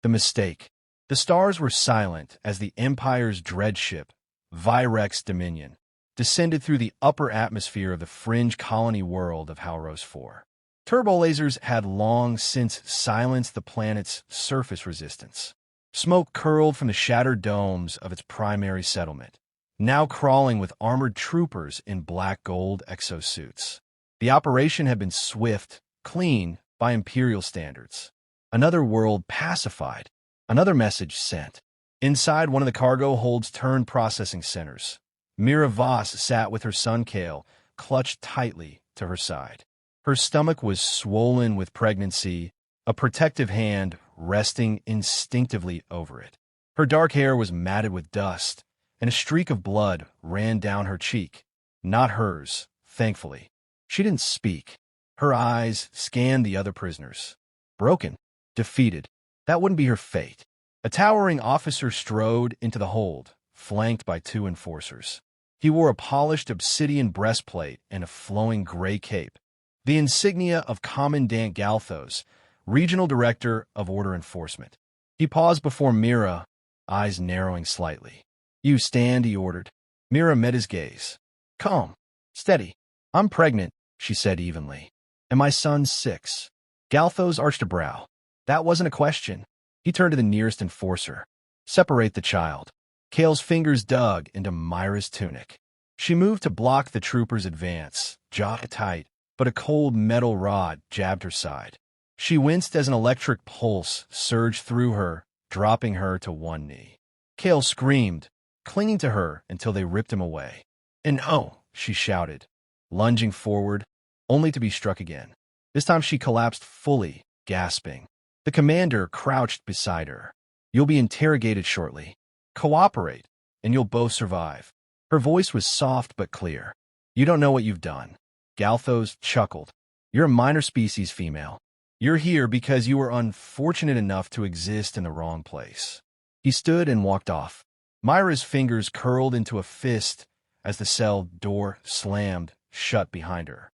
The mistake. The stars were silent as the Empire's dreadship, Virex Dominion, descended through the upper atmosphere of the fringe colony world of Halros 4. Turbolasers had long since silenced the planet's surface resistance. Smoke curled from the shattered domes of its primary settlement, now crawling with armored troopers in black gold exosuits. The operation had been swift, clean, by Imperial standards. Another world pacified, another message sent. Inside one of the cargo hold's turn processing centers, Mira Voss sat with her son Kale, clutched tightly to her side. Her stomach was swollen with pregnancy, a protective hand resting instinctively over it. Her dark hair was matted with dust, and a streak of blood ran down her cheek. Not hers, thankfully. She didn't speak. Her eyes scanned the other prisoners. Broken, defeated. That wouldn't be her fate. A towering officer strode into the hold, flanked by 2 enforcers. He wore a polished obsidian breastplate and a flowing gray cape, the insignia of Commandant Galthos, Regional Director of Order Enforcement. He paused before Mira, eyes narrowing slightly. "You stand," he ordered. Mira met his gaze. "Calm. Steady. I'm pregnant," she said evenly. "And my son's 6. Galthos arched a brow. That wasn't a question. He turned to the nearest enforcer. "Separate the child." Kale's fingers dug into Myra's tunic. She moved to block the trooper's advance, jaw tight, but a cold metal rod jabbed her side. She winced as an electric pulse surged through her, dropping her to one knee. Kale screamed, clinging to her until they ripped him away. "And oh," she shouted, lunging forward, only to be struck again. This time she collapsed fully, gasping. The commander crouched beside her. "You'll be interrogated shortly. Cooperate, and you'll both survive." Her voice was soft but clear. "You don't know what you've done." Galthos chuckled. "You're a minor species female. You're here because you were unfortunate enough to exist in the wrong place." He stood and walked off. Myra's fingers curled into a fist as the cell door slammed shut behind her.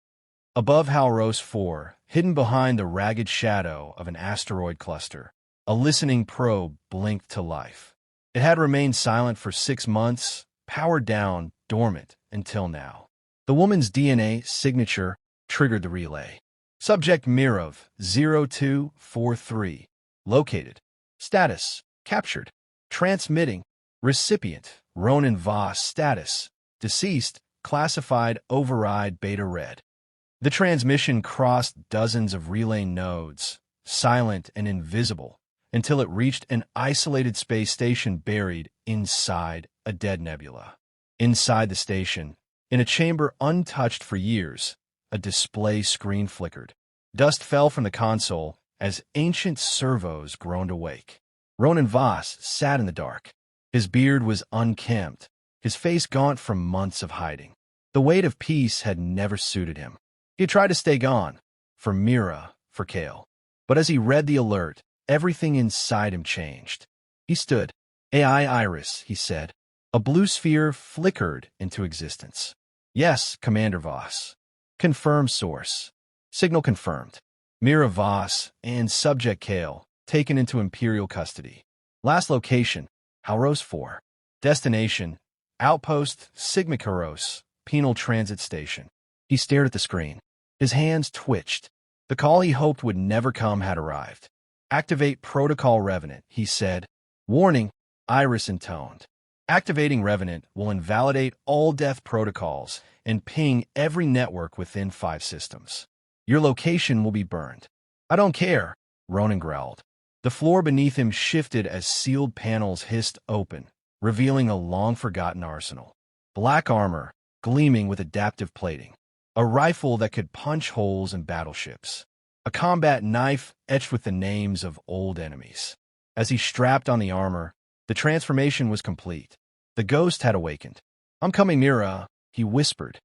Above Halros 4, hidden behind the ragged shadow of an asteroid cluster, a listening probe blinked to life. It had remained silent for 6 months, powered down, dormant, until now. The woman's DNA signature triggered the relay. Subject Mirov 0243. Located. Status: captured. Transmitting. Recipient: Ronan Voss. Status: deceased. Classified override beta red. The transmission crossed dozens of relay nodes, silent and invisible, until it reached an isolated space station buried inside a dead nebula. Inside the station, in a chamber untouched for years, a display screen flickered. Dust fell from the console as ancient servos groaned awake. Ronan Voss sat in the dark. His beard was unkempt, his face gaunt from months of hiding. The weight of peace had never suited him. He tried to stay gone, for Mira, for Kale. But as he read the alert, everything inside him changed. He stood. "AI Iris," he said. A blue sphere flickered into existence. "Yes, Commander Voss." "Confirm source." "Signal confirmed." Mira Voss and Subject Kale taken into Imperial custody. Last location, Halros 4. Destination, Outpost Sigmakuros, Penal Transit Station. He stared at the screen. His hands twitched. The call he hoped would never come had arrived. "Activate Protocol Revenant," he said. "Warning," Iris intoned. "Activating Revenant will invalidate all death protocols and ping every network within 5 systems. Your location will be burned." "I don't care," Ronan growled. The floor beneath him shifted as sealed panels hissed open, revealing a long-forgotten arsenal. Black armor, gleaming with adaptive plating. A rifle that could punch holes in battleships. A combat knife etched with the names of old enemies. As he strapped on the armor, the transformation was complete. The ghost had awakened. "I'm coming, Mira," he whispered.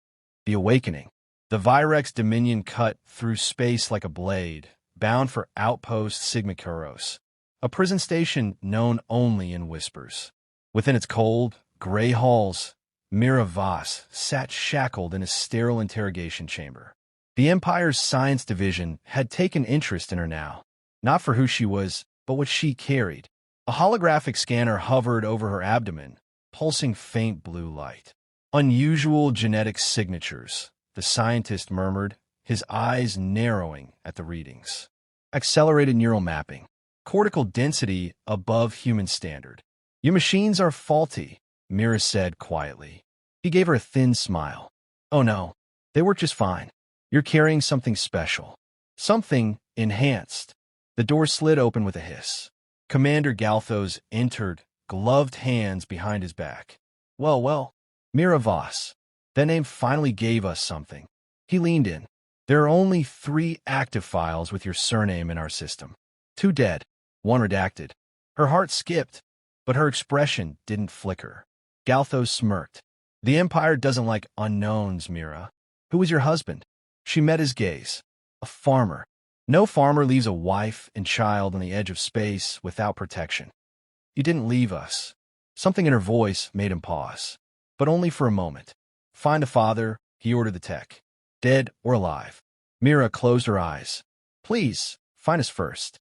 The awakening. The Virex Dominion cut through space like a blade, bound for Outpost Sigmakuros, a prison station known only in whispers. Within its cold, gray halls, Mira Voss sat shackled in a sterile interrogation chamber. The Empire's science division had taken interest in her now, not for who she was, but what she carried. A holographic scanner hovered over her abdomen, pulsing faint blue light. Unusual genetic signatures, the scientist murmured, his eyes narrowing at the readings. Accelerated neural mapping. Cortical density above human standard. Your machines are faulty, Mira said quietly. He gave her a thin smile. Oh no, they work just fine. You're carrying something special. Something enhanced. The door slid open with a hiss. Commander Galthos entered, gloved hands behind his back. Well, Mira Voss. That name finally gave us something. He leaned in. There are only 3 active files with your surname in our system. 2 dead, 1 redacted. Her heart skipped, but her expression didn't flicker. Galthos smirked. The Empire doesn't like unknowns, Mira. Who was your husband? She met his gaze. A farmer. No farmer leaves a wife and child on the edge of space without protection. You didn't leave us. Something in her voice made him pause. But only for a moment. Find a father, he ordered the tech. Dead or alive. Mira closed her eyes. Please, find us first.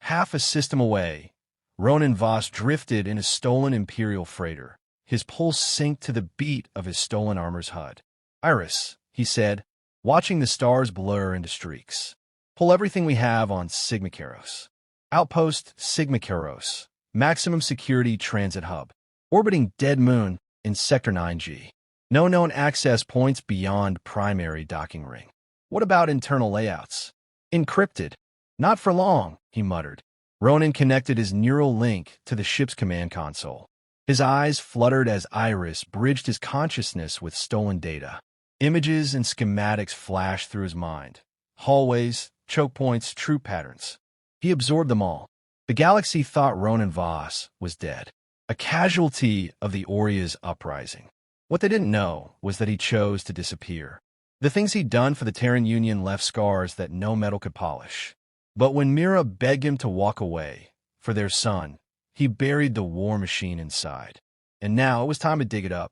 Half a system away, Ronan Voss drifted in a stolen Imperial freighter. His pulse synced to the beat of his stolen armor's HUD. Iris, he said, watching the stars blur into streaks. Pull everything we have on Sigma Keros. Outpost Sigma Keros. Maximum security transit hub. Orbiting dead moon in Sector 9G. No known access points beyond primary docking ring. What about internal layouts? Encrypted. Not for long, he muttered. Ronan connected his neural link to the ship's command console. His eyes fluttered as Iris bridged his consciousness with stolen data. Images and schematics flashed through his mind. Hallways, choke points, troop patterns. He absorbed them all. The galaxy thought Ronan Voss was dead. A casualty of the Oria's uprising. What they didn't know was that he chose to disappear. The things he'd done for the Terran Union left scars that no metal could polish. But when Mira begged him to walk away, for their son, he buried the war machine inside. And now it was time to dig it up.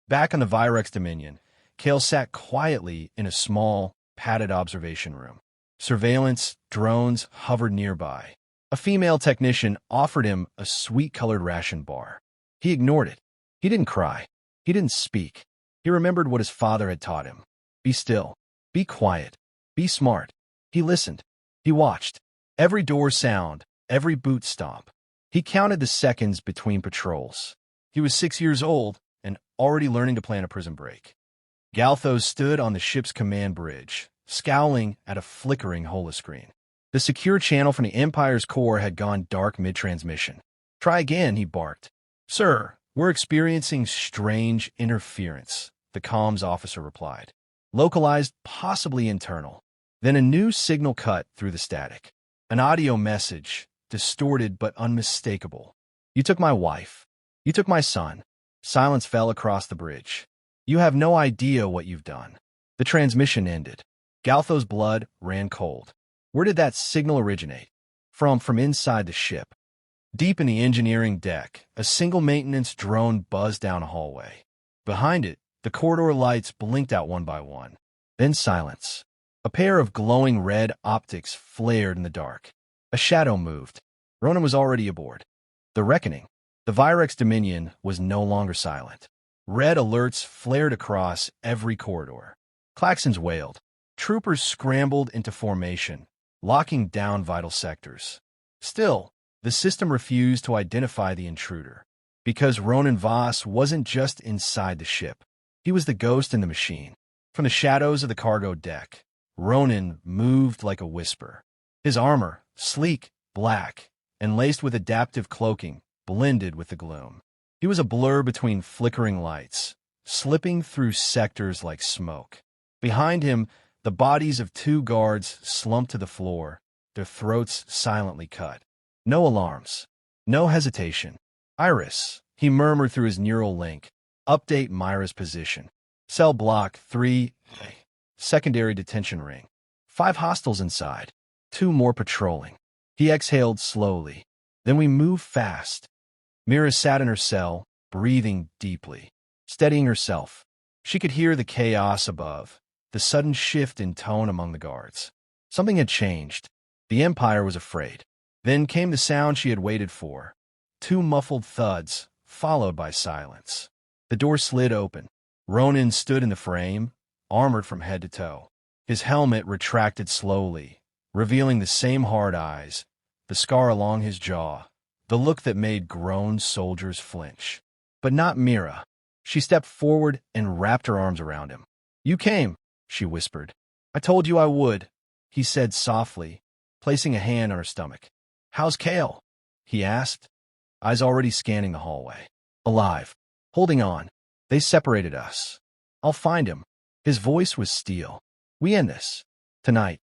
Back on the Virex Dominion, Kale sat quietly in a small, padded observation room. Surveillance drones hovered nearby. A female technician offered him a sweet-colored ration bar. He ignored it. He didn't cry. He didn't speak. He remembered what his father had taught him. Be still. Be quiet. Be smart. He listened. He watched. Every door sound, every boot stomp. He counted the seconds between patrols. He was 6 years old and already learning to plan a prison break. Galthos stood on the ship's command bridge, scowling at a flickering holoscreen. The secure channel from the Empire's core had gone dark mid-transmission. Try again, he barked. Sir, we're experiencing strange interference, the comms officer replied. Localized, possibly internal. Then a new signal cut through the static. An audio message, distorted but unmistakable. You took my wife. You took my son. Silence fell across the bridge. You have no idea what you've done. The transmission ended. Galthos' blood ran cold. Where did that signal originate? From inside the ship. Deep in the engineering deck, a single maintenance drone buzzed down a hallway. Behind it, the corridor lights blinked out one by one. Then silence. A pair of glowing red optics flared in the dark. A shadow moved. Ronan was already aboard. The reckoning. The Virex Dominion was no longer silent. Red alerts flared across every corridor. Klaxons wailed. Troopers scrambled into formation, locking down vital sectors. Still, the system refused to identify the intruder. Because Ronan Voss wasn't just inside the ship. He was the ghost in the machine. From the shadows of the cargo deck, Ronan moved like a whisper. His armor, sleek, black, and laced with adaptive cloaking, blended with the gloom. He was a blur between flickering lights, slipping through sectors like smoke. Behind him, the bodies of 2 guards slumped to the floor, their throats silently cut. No alarms. No hesitation. Iris, he murmured through his neural link. Update Myra's position. Cell block 3, secondary detention ring. 5 hostiles inside. 2 more patrolling. He exhaled slowly. Then we moved fast. Mira sat in her cell, breathing deeply, steadying herself. She could hear the chaos above, the sudden shift in tone among the guards. Something had changed. The Empire was afraid. Then came the sound she had waited for. Two muffled thuds, followed by silence. The door slid open. Ronan stood in the frame, armored from head to toe. His helmet retracted slowly, revealing the same hard eyes, the scar along his jaw, the look that made grown soldiers flinch. But not Mira. She stepped forward and wrapped her arms around him. "You came," she whispered. "I told you I would," he said softly, placing a hand on her stomach. "How's Kale?" he asked, eyes already scanning the hallway. "Alive. Holding on. They separated us. I'll find him." His voice was steel. "We end this. Tonight."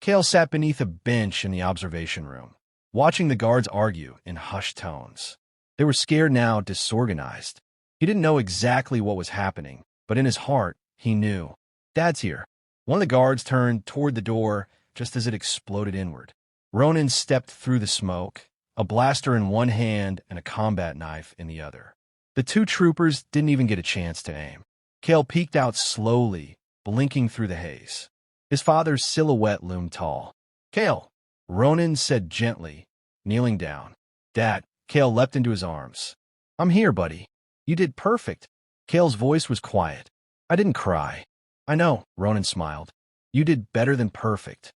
Kale sat beneath a bench in the observation room, watching the guards argue in hushed tones. They were scared now, disorganized. He didn't know exactly what was happening, but in his heart, he knew. "Dad's here." One of the guards turned toward the door just as it exploded inward. Ronan stepped through the smoke, a blaster in one hand and a combat knife in the other. The two troopers didn't even get a chance to aim. Kale peeked out slowly, blinking through the haze. His father's silhouette loomed tall. "Kale," Ronan said gently, kneeling down. "Dad." Kale leapt into his arms. "I'm here, buddy. You did perfect." Kale's voice was quiet. "I didn't cry." "I know," Ronan smiled. "You did better than perfect."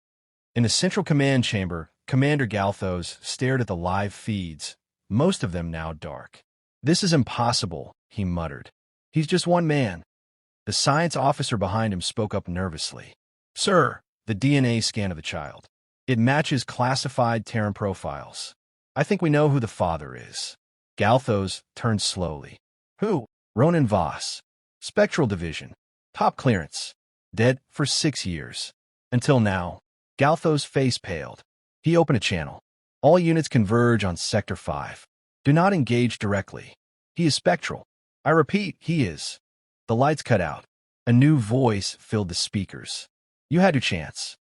In the central command chamber, Commander Galthos stared at the live feeds, most of them now dark. "This is impossible," he muttered. "He's just one man." The science officer behind him spoke up nervously. "Sir," the DNA scan of the child. "It matches classified Terran profiles. I think we know who the father is." Galthos turned slowly. "Who?" "Ronan Voss. Spectral Division. Top clearance. Dead for 6 years. Until now." Galthos' face paled. He opened a channel. "All units converge on Sector 5. Do not engage directly. He is Spectral. I repeat, he is." The lights cut out. A new voice filled the speakers. "You had your chance."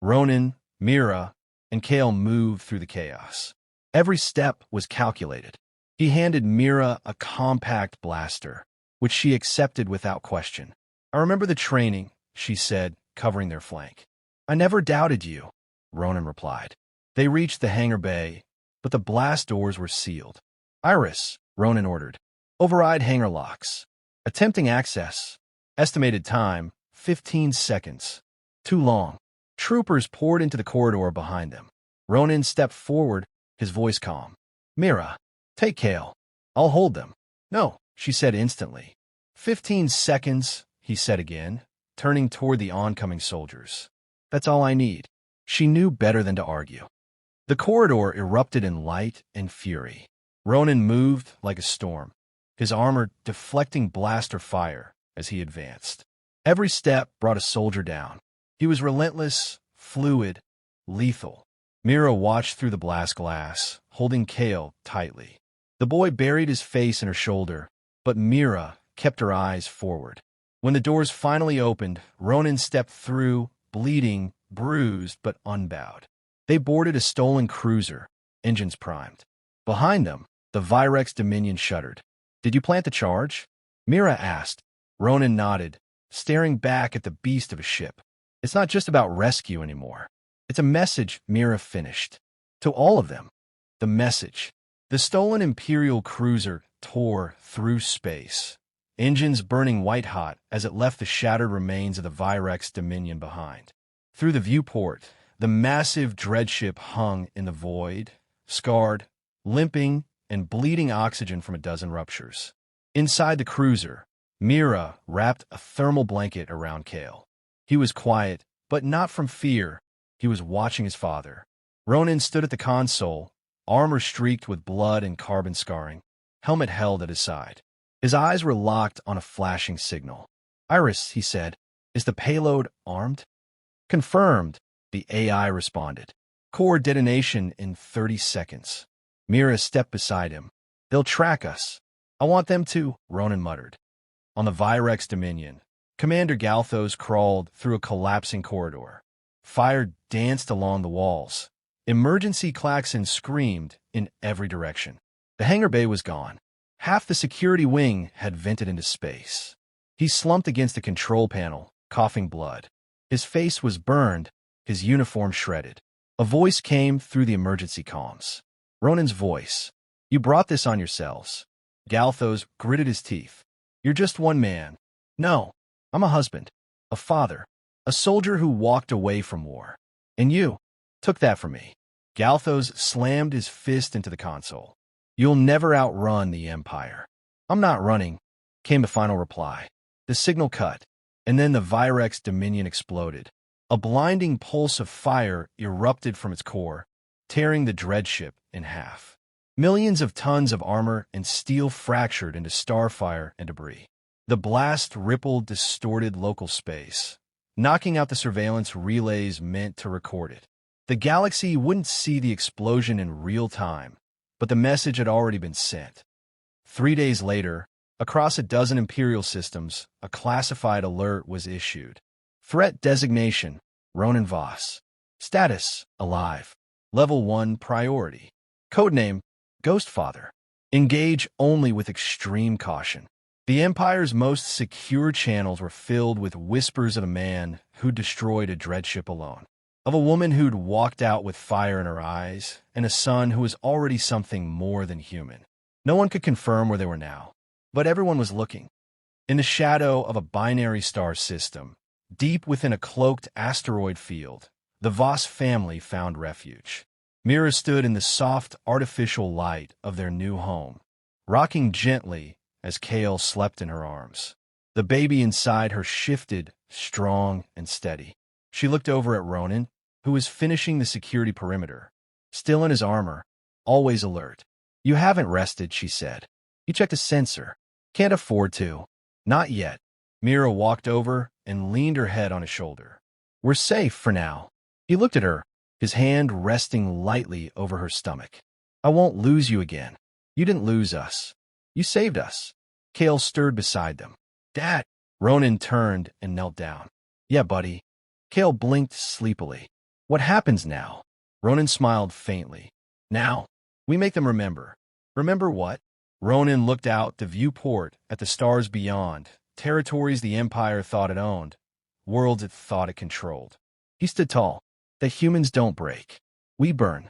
Ronan, Mira, and Kale moved through the chaos. Every step was calculated. He handed Mira a compact blaster, which she accepted without question. "I remember the training," she said, covering their flank. "I never doubted you," Ronan replied. They reached the hangar bay, but the blast doors were sealed. "Iris," Ronan ordered. "Override hangar locks. Attempting access. Estimated time, 15 seconds. Too long." Troopers poured into the corridor behind them. Ronan stepped forward, his voice calm. "Mira, take Kale. I'll hold them." "No," she said instantly. 15 seconds, he said again, turning toward the oncoming soldiers. "That's all I need." She knew better than to argue. The corridor erupted in light and fury. Ronan moved like a storm, his armor deflecting blaster fire as he advanced. Every step brought a soldier down. He was relentless, fluid, lethal. Mira watched through the blast glass, holding Kale tightly. The boy buried his face in her shoulder, but Mira kept her eyes forward. When the doors finally opened, Ronan stepped through, bleeding, bruised, but unbowed. They boarded a stolen cruiser, engines primed. Behind them, the Virex Dominion shuddered. "Did you plant the charge?" Mira asked. Ronan nodded, staring back at the beast of a ship. "It's not just about rescue anymore. It's a message," Mira finished. "To all of them. The message." The stolen Imperial cruiser tore through space, engines burning white-hot as it left the shattered remains of the Virex Dominion behind. Through the viewport, the massive dreadship hung in the void, scarred, limping, and bleeding oxygen from a dozen ruptures. Inside the cruiser, Mira wrapped a thermal blanket around Kale. He was quiet, but not from fear. He was watching his father. Ronan stood at the console, armor streaked with blood and carbon scarring, helmet held at his side. His eyes were locked on a flashing signal. "Iris," he said, "is the payload armed?" "Confirmed," the AI responded. "Core detonation in 30 seconds. Mira stepped beside him. "They'll track us." "I want them to," Ronan muttered. On the Virex Dominion, Commander Galthos crawled through a collapsing corridor. Fire danced along the walls. Emergency klaxons screamed in every direction. The hangar bay was gone. Half the security wing had vented into space. He slumped against the control panel, coughing blood. His face was burned, his uniform shredded. A voice came through the emergency comms. Ronan's voice. You brought this on yourselves. Galthos gritted his teeth. You're just one man. No, I'm a husband, a father, a soldier who walked away from war. And you took that from me. Galthos slammed his fist into the console. You'll never outrun the Empire. I'm not running, came the final reply. The signal cut, and then the Virex Dominion exploded. A blinding pulse of fire erupted from its core, tearing the dreadship in half. Millions of tons of armor and steel fractured into starfire and debris. The blast rippled distorted local space, knocking out the surveillance relays meant to record it. The galaxy wouldn't see the explosion in real time, but the message had already been sent. 3 days later, across a dozen Imperial systems, a classified alert was issued. Threat designation, Ronan Voss. Status, alive. Level 1 priority. Codename, Ghostfather. Engage only with extreme caution. The Empire's most secure channels were filled with whispers of a man who destroyed a dreadship alone, of a woman who'd walked out with fire in her eyes, and a son who was already something more than human. No one could confirm where they were now, but everyone was looking. In the shadow of a binary star system, deep within a cloaked asteroid field, the Voss family found refuge. Mira stood in the soft, artificial light of their new home, rocking gently as Kale slept in her arms. The baby inside her shifted, strong and steady. She looked over at Ronan, who was finishing the security perimeter, still in his armor, always alert. You haven't rested, she said. You checked a sensor. Can't afford to. Not yet. Mira walked over and leaned her head on his shoulder. We're safe for now. He looked at her, his hand resting lightly over her stomach. I won't lose you again. You didn't lose us. You saved us. Kale stirred beside them. Dad. Ronan turned and knelt down. Yeah, buddy. Kale blinked sleepily. What happens now? Ronan smiled faintly. Now, we make them remember. Remember what? Ronan looked out the viewport at the stars beyond, territories the Empire thought it owned, worlds it thought it controlled. He stood tall. The humans don't break. We burn.